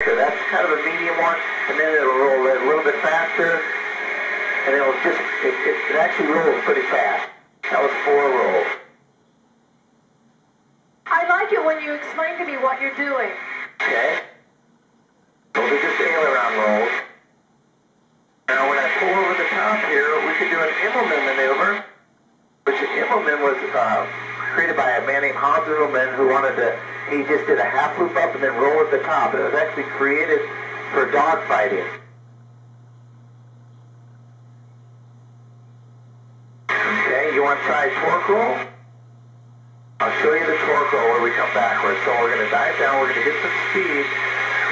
So that's kind of a medium one, and then it'll roll a little bit faster, and it'll just, it actually rolls pretty fast. That was 4 rolls. I like it when you explain to me what you're doing. Okay. Those are just aileron rolls. Now when I pull over the top here, we could do an Immelman maneuver, which Immelman was created by a man named Hans Immelman who wanted to, he just did a half loop up and then roll at the top. It was actually created for dog fighting. Okay, you want to try torque roll? I'll show you the torque roll where we come backwards. So we're going to dive down, we're going to get some speed.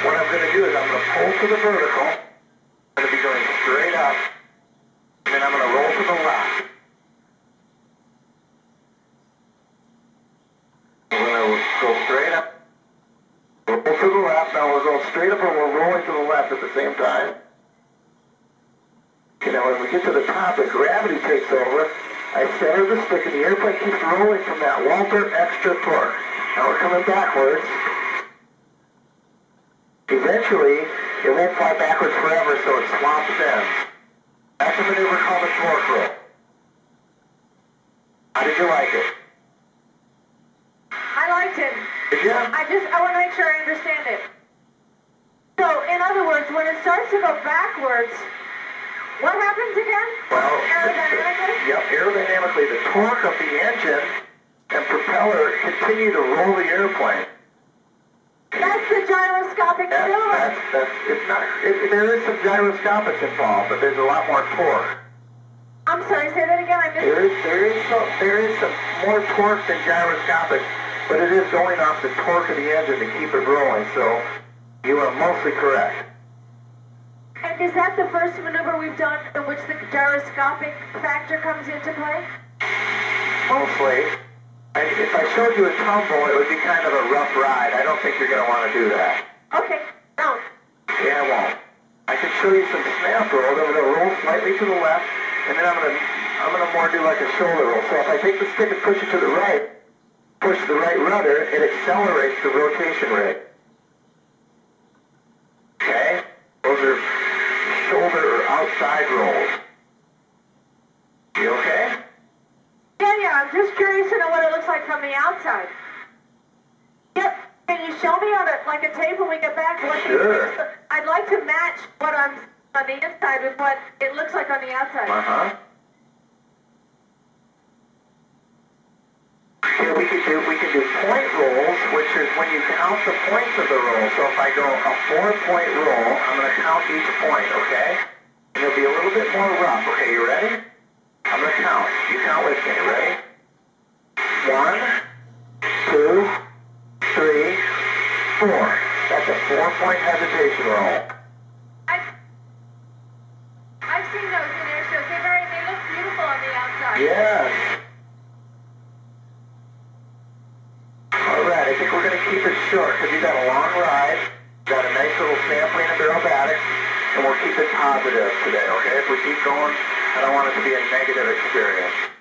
What I'm going to do is I'm going to pull to the vertical. I'm going to be going straight up, and then I'm going to roll to the left. We're going to go straight up, roll to the left. Now we're going straight up and we're rolling to the left at the same time. Okay, now when we get to the top and gravity takes over, I center the stick and the airplane keeps rolling from that Walter extra torque. Now we're coming backwards. Eventually, it won't fly backwards forever, so it swamps ends. That's a maneuver called a torque roll. How did you like it? I liked it. Did you? I want to make sure I understand it. So, in other words, when it starts to go backwards, what happens again? Well, aerodynamically? Yep, aerodynamically, the torque of the engine and propeller continue to roll the airplane. That's the gyroscopic maneuver. There is some gyroscopics involved, but there's a lot more torque. I'm sorry, say that again. I missed it. There is some more torque than gyroscopic, but it is going off the torque of the engine to keep it rolling, so you are mostly correct. And is that the first maneuver we've done in which the gyroscopic factor comes into play? Mostly. If I showed you a tumble, it would be kind of a rough ride. I don't think you're going to want to do that. Okay, no. Yeah, I won't. I can show you some snap rolls. I'm going to roll slightly to the left, and then I'm going to more do like a shoulder roll. So if I take the stick and push it to the right, push the right rudder, it accelerates the rotation rate. Okay? Those are shoulder or outside rolls. You okay? Yeah, I'm just curious to know what it looks like from the outside. Yep. Can you show me on a tape when we get back? Sure. I'd like to match what I'm on the inside with what it looks like on the outside. Here we can do point rolls, which is when you count the points of the roll. So if I go a 4-point roll, I'm going to count each point, okay? And it'll be a little bit more rough. Okay, you ready? I'm going to count. You count with me. Ready? 1, 2, 3, 4. That's a 4-point hesitation roll. I've seen those in air shows. They look beautiful on the outside. Yes. All right, I think we're going to keep it short because you got a long ride, you got a nice little sampling of aerobatic, and we'll keep it positive today, okay? If we keep going, I don't want it to be a negative experience.